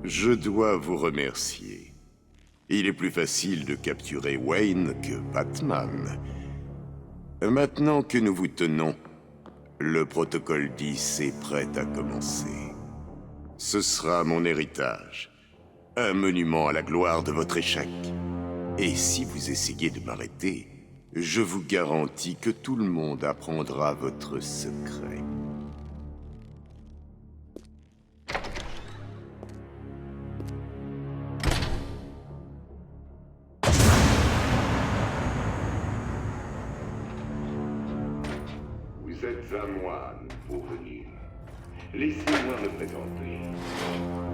Je dois vous remercier. Il est plus facile de capturer Wayne que Batman. Maintenant que nous vous tenons, le protocole 10 est prêt à commencer. Ce sera mon héritage. Un monument à la gloire de votre échec. Et si vous essayez de m'arrêter, je vous garantis que tout le monde apprendra votre secret. Vous êtes un moine, pauvenu. Laissez-moi me présenter.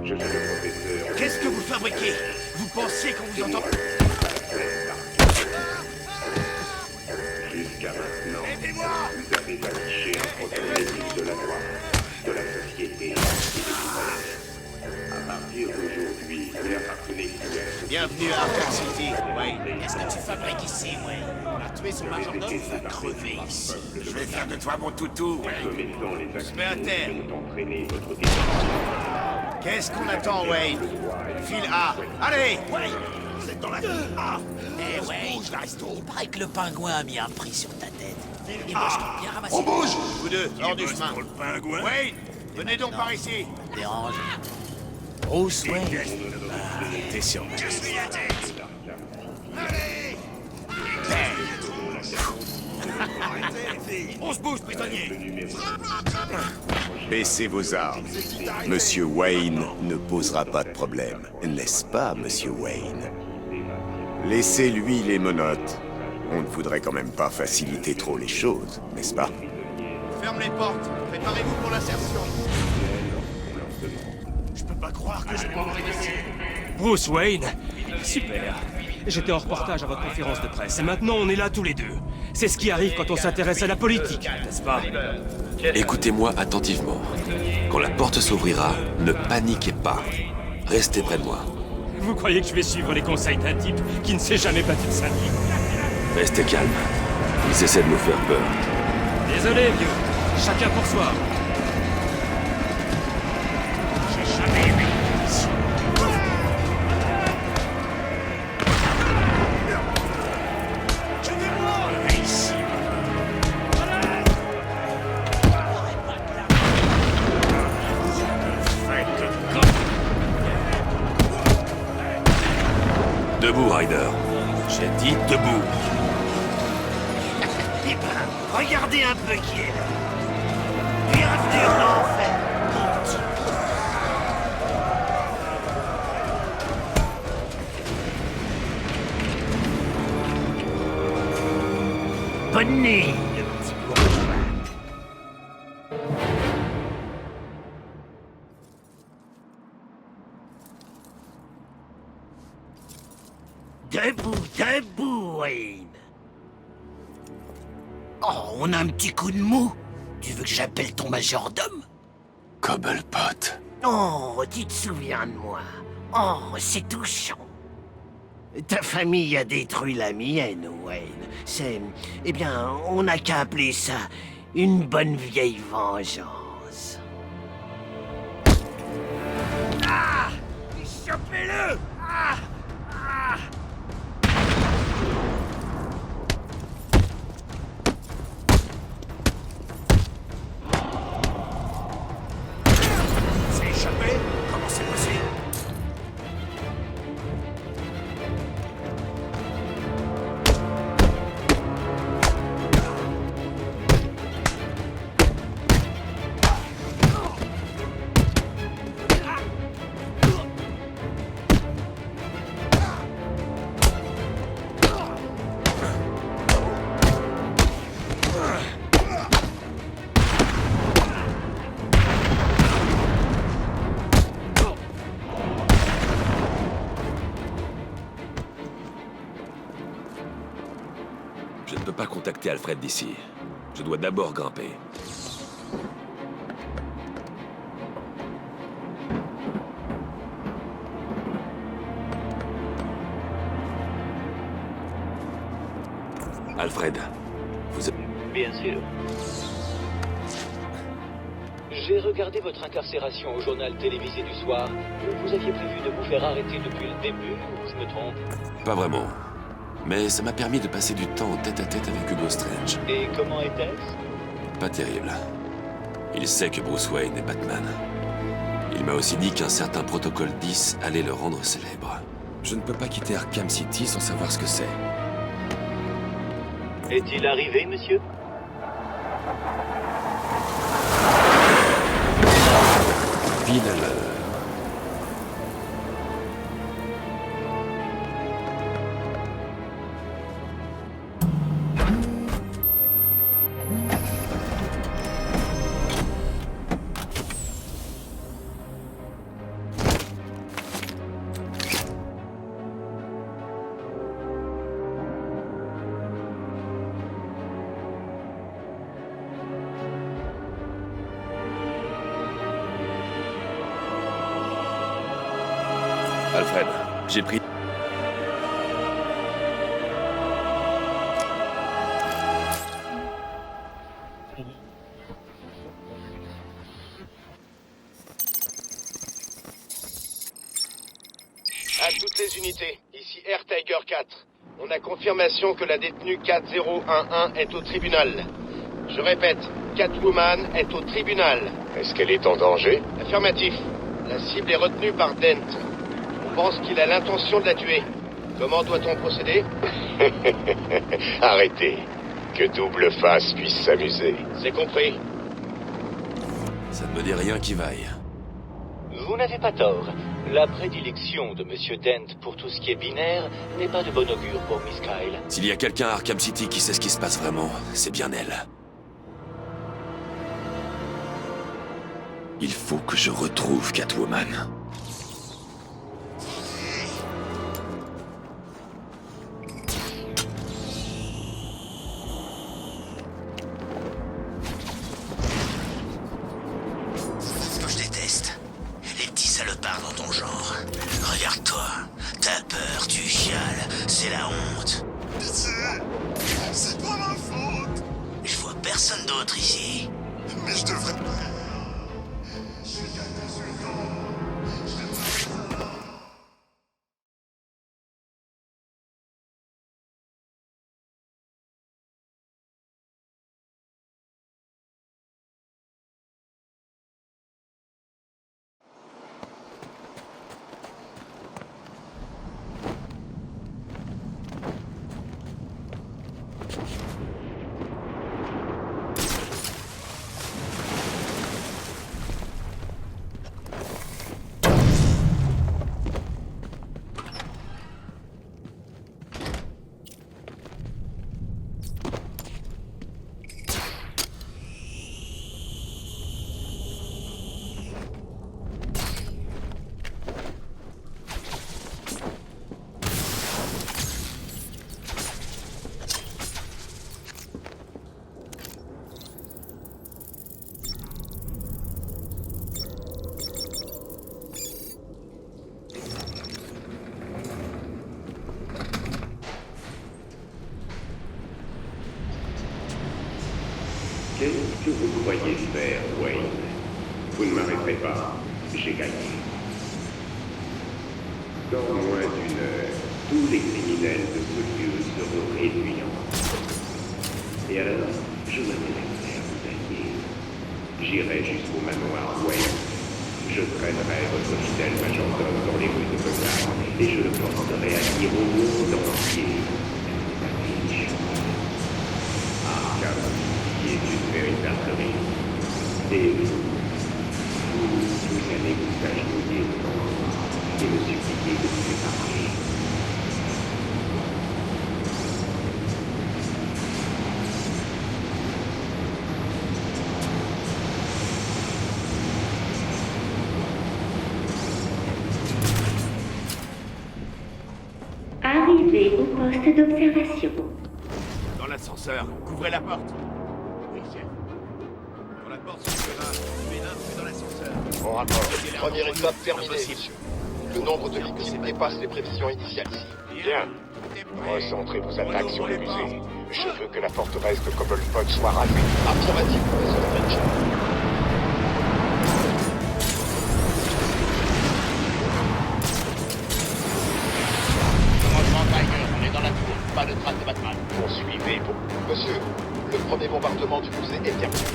Je suis le professeur... Qu'est-ce que vous fabriquez? Vous pensez qu'on vous entend? Jusqu'à maintenant, Aidez-moi! vous avez affiché un protagonisme de la droite, de la société et des frères. À partir d'aujourd'hui, vous n'appartenez plus à la Bienvenue à Arkham City, Wayne. Qu'est-ce que tu fabriques ici, Wayne? On a tué son majordome, va crever ici. Je vais faire de toi mon toutou, Wayne. commettant les actes mets à terre. qui ont entraîné votre décision. Qu'est-ce qu'on attend, Wayne? File A. Allez! Wayne, vous êtes dans la file A. Eh ouais, il paraît que le pingouin a mis un prix sur ta tête. Et moi, je compte bien ramasser. On bouge. Vous deux, hors du chemin. Pour le pingouin. Wayne, venez donc par ici. Ça te dérange. Bruce Wayne. T'es sûr. Je suis la tête. Allez! On se bouge, prisonnier. Baissez vos armes. Monsieur Wayne ne posera pas de problème, n'est-ce pas, Monsieur Wayne? Laissez-lui les menottes. On ne voudrait quand même pas faciliter trop les choses, n'est-ce pas? Ferme les portes. Préparez-vous pour l'insertion. Je peux pas croire que je peux mourir ici. Bruce Wayne? Super. J'étais en reportage à votre conférence de presse, et maintenant on est là tous les deux. C'est ce qui arrive quand on s'intéresse à la politique, n'est-ce pas? Écoutez-moi attentivement. Quand la porte s'ouvrira, ne paniquez pas. Restez près de moi. Vous croyez que je vais suivre les conseils d'un type qui ne s'est jamais battu de sa vie? Restez calme. Ils essaient de nous faire peur. Désolé, vieux. Chacun pour soi. J'ai jamais aimé ici. Je vais mourir ici. Debout, Ryder. J'ai dit debout. Eh ben, regardez un peu qui est là. Bienvenue en enfer, mon petit. Bonne nuit, le petit bourgeois. Debout, debout, Wayne. Oh, on a un petit coup de mou. Tu veux que j'appelle ton majordome? Cobblepot. Oh, tu te souviens de moi. Oh, c'est touchant. Ta famille a détruit la mienne, Wayne. C'est... Eh bien, on n'a qu'à appeler ça une bonne vieille vengeance. Ah! Chopez-le! Ah! Ah! C'est échappé? Comment c'est possible? Je ne peux pas contacter Alfred d'ici. Je dois d'abord grimper. Alfred, vous êtes... Bien sûr. J'ai regardé votre incarcération au journal télévisé du soir. Vous aviez prévu de vous faire arrêter depuis le début, ou je me trompe? Pas vraiment. Mais ça m'a permis de passer du temps en tête-à-tête avec Hugo Strange. Et comment était-ce? Pas terrible. Il sait que Bruce Wayne est Batman. Il m'a aussi dit qu'un certain protocole 10 allait le rendre célèbre. Je ne peux pas quitter Arkham City sans savoir ce que c'est. Est-il arrivé, monsieur? Pile à l'heure. Alfred, j'ai pris... À toutes les unités, ici Air Tiger 4. On a confirmation que la détenue 4011 est au tribunal. Je répète, Catwoman est au tribunal. Est-ce qu'elle est en danger? Affirmatif. La cible est retenue par Dent. On pense qu'il a l'intention de la tuer. Comment doit-on procéder? Arrêtez. Que Double Face puisse s'amuser. C'est compris. Ça ne me dit rien qui vaille. Vous n'avez pas tort. La prédilection de Monsieur Dent pour tout ce qui est binaire n'est pas de bon augure pour Miss Kyle. S'il y a quelqu'un à Arkham City qui sait ce qui se passe vraiment, c'est bien elle. Il faut que je retrouve Catwoman. Ce que je déteste, les petits salopards dans ton genre. Regarde-toi, t'as peur, tu chiales, c'est la honte. C'est pas ma faute. Je vois personne d'autre ici. Mais je devrais... Qu'est-ce que vous croyez faire, Wayne? Vous ne m'arrêterez pas. J'ai gagné. Dans moins d'une heure, tous les criminels de ce lieu seront réduits en mort. Et alors, je m'intéresserai à vous allier. J'irai jusqu'au manoir Wayne. Je traînerai votre fidèle majordome dans les rues de Gotham et je le porterai à dire au monde entier. Arkham est une véritable rue. Et vous allez vous agenouiller devant moi et me supplier de vous séparer. Arrivez au poste d'observation. Dans l'ascenseur, couvrez la porte. Oui, chef. Quand la porte s'ouvrira, entrez dans l'ascenseur. Bon rapport. Première étape terminée, monsieur. Le nombre de victimes dépasse les prévisions initiales. Bien. Recentrez vos attaques sur le musée. Je veux que la forteresse de Cobblepot soit ravie. Affirmatif, professeur Strange. Pas de trace de Batman. Poursuivez pour... Monsieur, le premier bombardement du musée est terminé.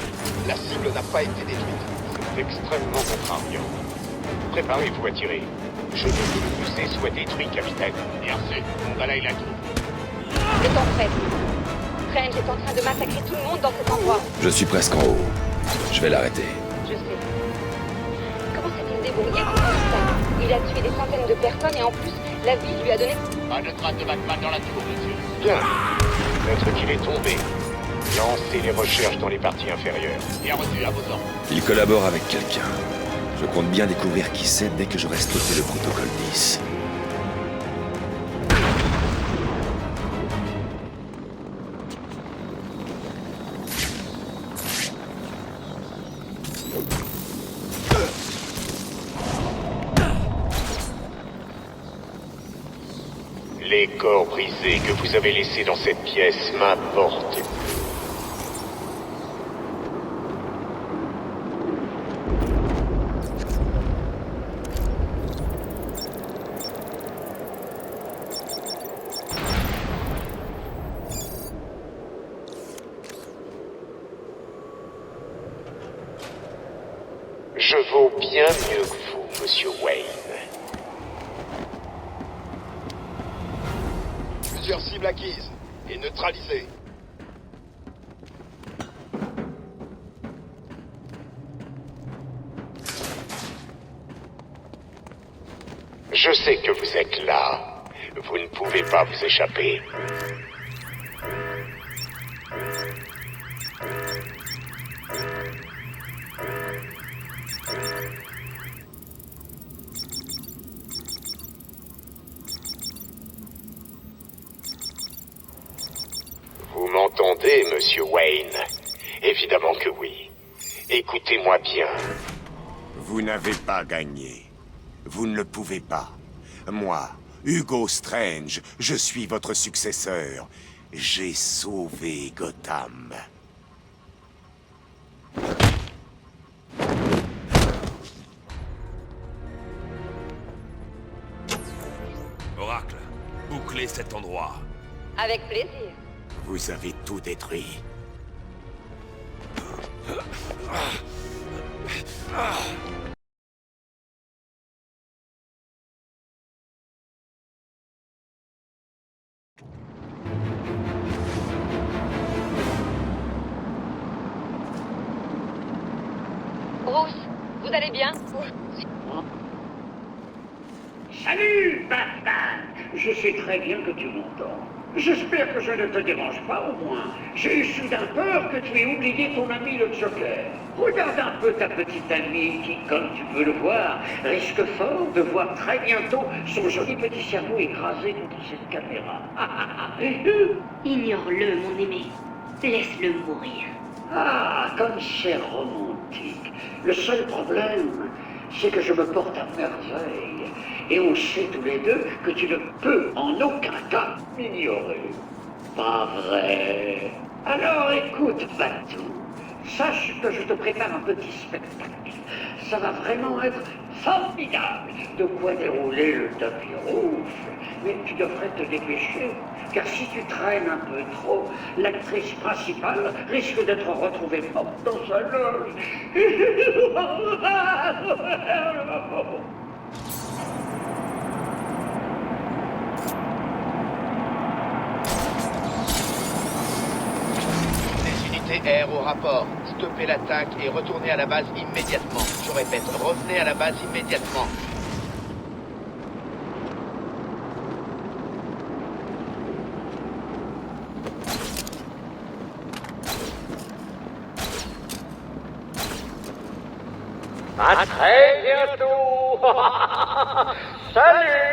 La cible n'a pas été détruite. C'est extrêmement contrariant. Préparez-vous à tirer. Je veux que le musée soit détruit, capitaine. Bien sûr, on balaye la tour. Le temps presse. Strange est en train de massacrer tout le monde dans cet endroit. Je suis presque en haut. Je vais l'arrêter. Je sais. Comment s'est-il débrouillé pour tout ça? Il a tué des centaines de personnes et en plus, la ville lui a donné... Pas de trace de Batman dans la tour, monsieur. Bien. Peut-être qu'il est tombé. Lancez les recherches dans les parties inférieures. Bien reçu, à vos ordres. Il collabore avec quelqu'un. Je compte bien découvrir qui c'est dès que j'aurai stoppé le protocole 10. Les corps brisés que vous avez laissés dans cette pièce m'importent. Je vaux bien mieux que vous, Monsieur Wayne. Plusieurs cibles acquises et neutralisées. Je sais que vous êtes là. Vous ne pouvez pas vous échapper. Vous m'entendez, Monsieur Wayne? Évidemment que oui. Écoutez-moi bien. Vous n'avez pas gagné. Vous ne le pouvez pas. Moi, Hugo Strange, je suis votre successeur. J'ai sauvé Gotham. Oracle, bouclez cet endroit. Avec plaisir. Vous avez tout détruit. Bruce, vous allez bien? Salut, Batman! Je sais très bien que tu m'entends. J'espère que je ne te dérange pas, au moins. J'ai eu soudain peur que tu aies oublié ton ami le Joker. Regarde un peu ta petite amie qui, comme tu peux le voir, risque fort de voir très bientôt son joli petit cerveau écrasé contre cette caméra. Ignore-le, mon aimé. Laisse-le mourir. Ah, comme c'est romantique. Le seul problème, c'est que je me porte à merveille. Et on sait tous les deux que tu ne peux en aucun cas m'ignorer. Pas vrai? Alors écoute, Batou. Sache que je te prépare un petit spectacle. Ça va vraiment être formidable. De quoi dérouler le tapis rouge. Mais tu devrais te dépêcher. Car si tu traînes un peu trop, l'actrice principale risque d'être retrouvée morte dans sa loge. Air au rapport. Stoppez l'attaque et retournez à la base immédiatement. Je répète, revenez à la base immédiatement. À très bientôt. Salut.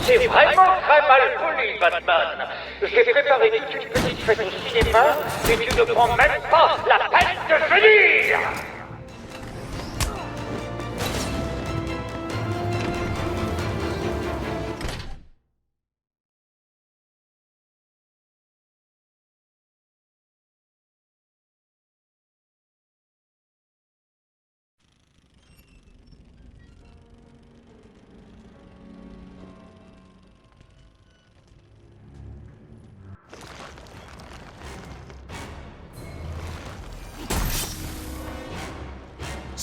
C'est vraiment très mal poli, Batman. J'ai préparé toute une petite fête au cinéma et tu ne prends même pas la peine de venir.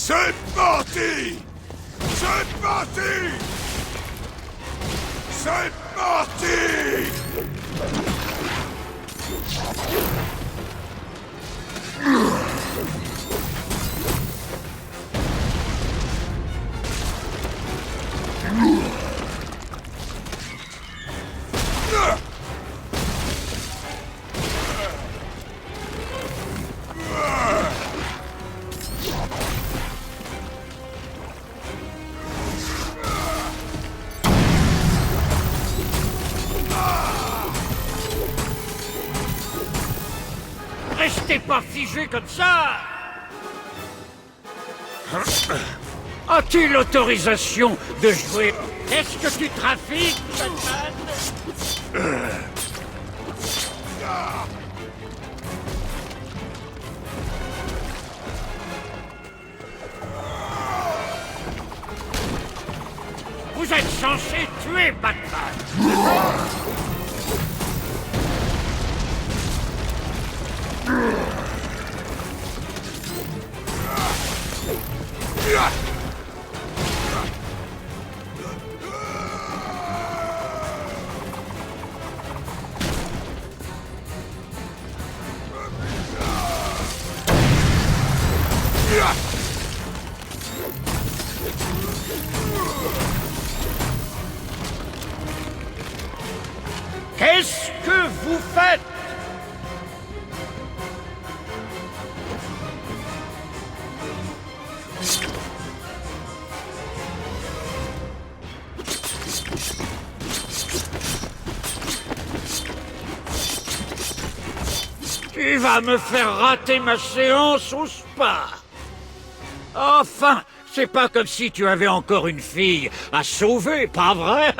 C'est parti! C'est parti! C'est parti! Restez pas figé comme ça! As-tu l'autorisation de jouer? Est-ce que tu trafiques, Batman? Vous êtes censé tuer Batman! Qu'est-ce que vous faites? Tu vas me faire rater ma séance au spa. Enfin, c'est pas comme si tu avais encore une fille à sauver, pas vrai?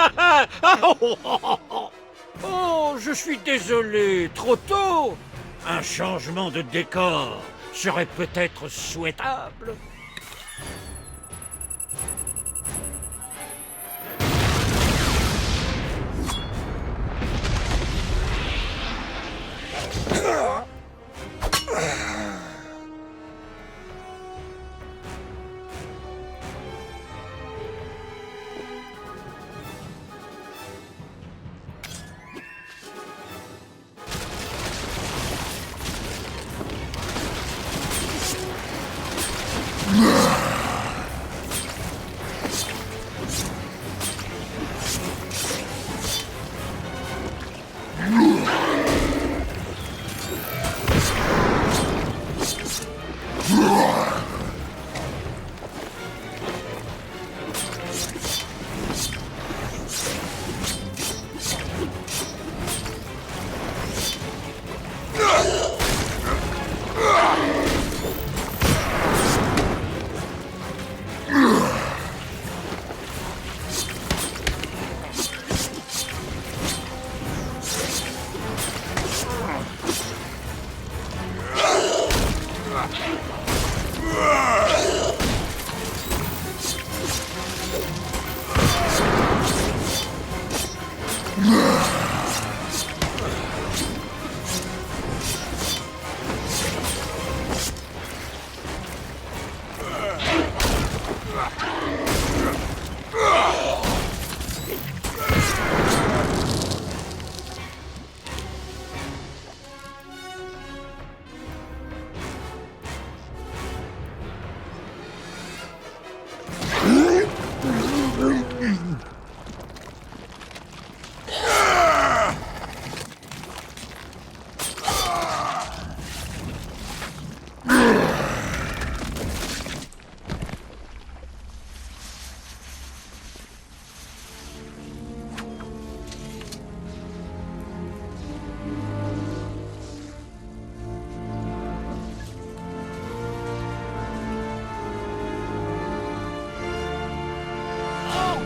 Oh, je suis désolé, trop tôt. Un changement de décor serait peut-être souhaitable.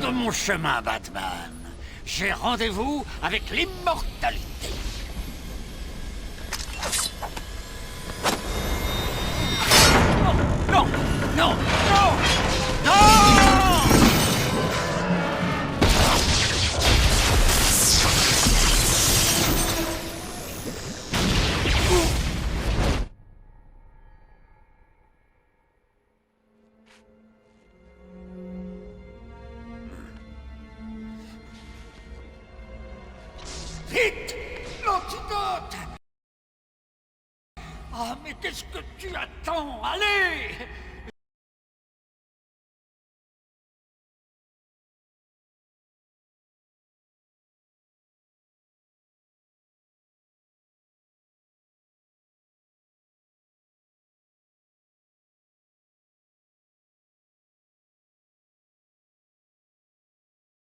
De mon chemin, Batman. J'ai rendez-vous avec l'immortalité. Oh, non, non, non, non! Vite! L'antidote! Ah, mais qu'est-ce que tu attends? Allez!